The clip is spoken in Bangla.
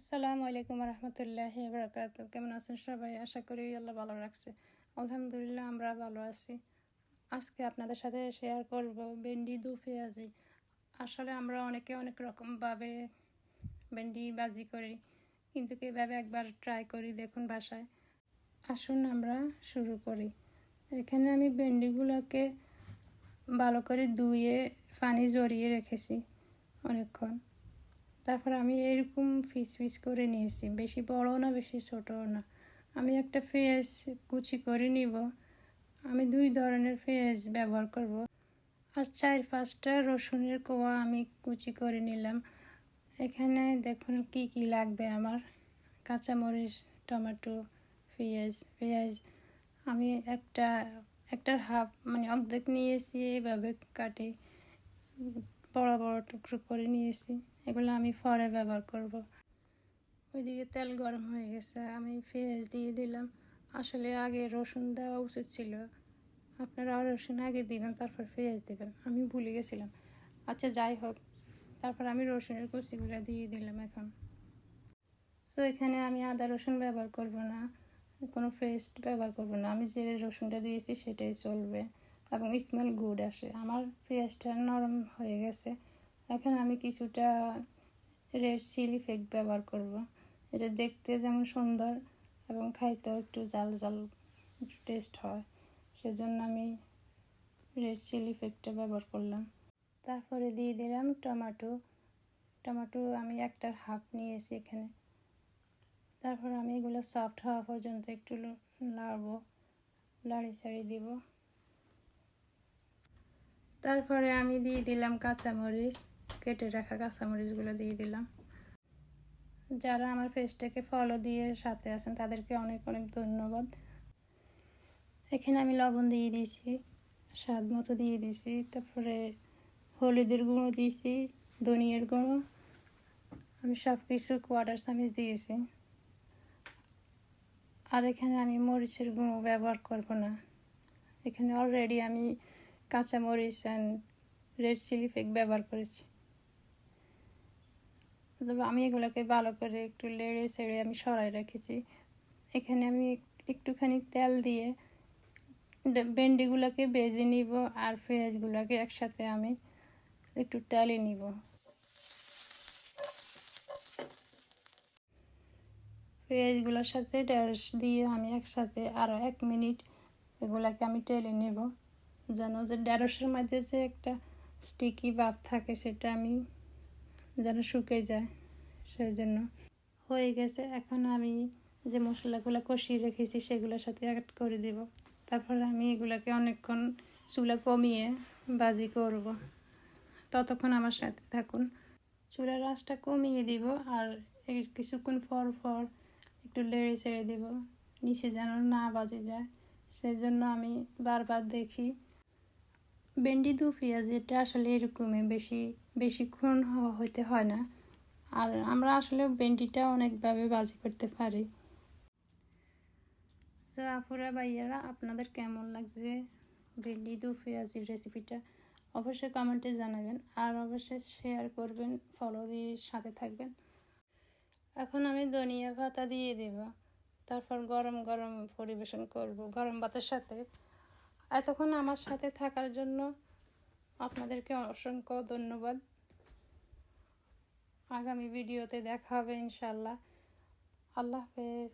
আসসালামু আলাইকুম রহমতুল্লাহি বারাকাতুহু। কেমন আছেন সবাই? আশা করি আল্লাহ ভালো রাখছে। আলহামদুলিল্লাহ আমরা ভালো আছি। আজকে আপনাদের সাথে শেয়ার করব ভেন্ডি দু পেঁয়াজি। আসলে আমরা অনেকে অনেক রকমভাবে ভেন্ডি ভাজি করি, কিন্তু এভাবে একবার ট্রাই করি দেখুন বাসায়। আসুন আমরা শুরু করি। এখানে আমি ভেন্ডিগুলোকে ভালো করে ধুয়ে পানি ঝরিয়ে রেখেছি অনেকক্ষণ। তারপর আমি এরকম পিস পিস করে নিয়েছি, বেশি বড় না বেশি ছোটও না। আমি একটা পেঁয়াজ কুচি করে নিব। আমি 2 ধরনের পেঁয়াজ ব্যবহার করব। আর 4-5টা রসুনের কোয়া আমি কুচি করে নিলাম। এখানে দেখুন কি কি লাগবে আমার: কাঁচামরিচ, টমেটো, পেঁয়াজ আমি একটার হাফ মানে অর্ধেক নিয়েছি, এইভাবে কাটে বড় বড় টুকরো করে নিয়েছি। এগুলো আমি পরে ব্যবহার করব। ওইদিকে তেল গরম হয়ে গেছে, আমি পেঁয়াজ দিয়ে দিলাম। আসলে আগে রসুন দেওয়া উচিত ছিল, আপনারা রসুন আগে দিবেন তারপর পেঁয়াজ দেবেন, আমি ভুলে গেছিলাম। আচ্ছা যাই হোক, তারপর আমি রসুনের কুচিগুলো দিয়ে দিলাম এখন। সো এখানে আমি আদা রসুন ব্যবহার করব না, কোনো পেস্ট ব্যবহার করব না। আমি যে রসুনটা দিয়েছি সেটাই চলবে এবং স্মেল গুড আসে। আমার পেঁয়াজটা নরম হয়ে গেছে। এখন আমি কিছুটা রেড চিলি ফ্লেক্স ব্যবহার করব। এটা দেখতে যেমন সুন্দর এবং খাইতেও একটু জাল জাল টেস্ট হয়, সেজন্য আমি রেড চিলি ফ্লেক্সটা ব্যবহার করলাম। তারপরে দিয়ে দিলাম টমেটো আমি একটার হাফ নিয়েছি এখানে। তারপর আমি এগুলো সফট হওয়া পর্যন্ত একটু নাড়বো, লাড়ি ছাড়ি দিব। তারপরে আমি দিয়ে দিলাম কাঁচামরিচ, কেটে রাখা কাঁচামরিচগুলো দিয়ে দিলাম। যারা আমার পেজটাকে ফলো দিয়ে সাথে আছেন তাদেরকে অনেক অনেক ধন্যবাদ। এখানে আমি লবণ দিয়ে দিয়েছি, স্বাদ মতো দিয়ে দিয়েছি। তারপরে হলুদের গুঁড়ো দিয়েছি, ধনিয়ার গুঁড়ো, আমি সব কিছু কোয়ার্টার চামচ দিয়েছি। আর এখানে আমি মরিচের গুঁড়ো ব্যবহার করব না। এখানে অলরেডি আমি কাঁচামরিচ অ্যান্ড রেড চিলি ফ্লেক্স ব্যবহার করেছি। তবে আমি এগুলোকে ভালো করে একটু লেড়ে ছেড়ে আমি সরাই রেখেছি। এখানে আমি একটুখানি তেল দিয়ে ভেন্ডিগুলোকে ভেজে নিব আর পেঁয়াজগুলোকে একসাথে আমি একটু তেলে নিব। পেঁয়াজগুলোর সাথে ঢেঁড়স দিয়ে আমি একসাথে আরও 1 মিনিট এগুলাকে আমি টেলে নেব, যেন যে ঢেঁড়সের মধ্যে যে একটা স্টিকি ভাব থাকে সেটা আমি যেন শুকিয়ে যায়, সেই জন্য। হয়ে গেছে, এখন আমি যে মশলাগুলো কষিয়ে রেখেছি সেগুলোর সাথে অ্যাড করে দেব। তারপর আমি এগুলোকে অনেকক্ষণ চুলা কমিয়ে ভাজি করব। ততক্ষণ আমার সাথে থাকুন। চুলার আঁচটা কমিয়ে দিব আর কিছুক্ষণ পর একটু লেড়ে ছেড়ে দেব, নিচে যেন না বাজে যায়, সেই জন্য আমি বারবার দেখি। ভেন্ডি দু পেঁয়াজ এটা আসলে এরকমই, বেশিক্ষণ হইতে হয় না। আর আমরা আসলে ভেন্ডিটা অনেকভাবে ভাজি করতে পারি। সো আপুরা ভাইয়ারা, আপনাদের কেমন লাগছে ভেন্ডি দু পেঁয়াজির রেসিপিটা অবশ্যই কমেন্টে জানাবেন, আর অবশ্যই শেয়ার করবেন, ফলো দিয়ে সাথে থাকবেন। এখন আমি ধনিয়া পাতা দিয়ে দেব, তারপর গরম গরম পরিবেশন করব গরম ভাতের সাথে। এতক্ষণ আমার সাথে থাকার জন্য আপনাদেরকে অসংখ্য ধন্যবাদ। আগামী ভিডিওতে দেখা হবে ইনশাল্লাহ। আল্লাহ হাফেজ।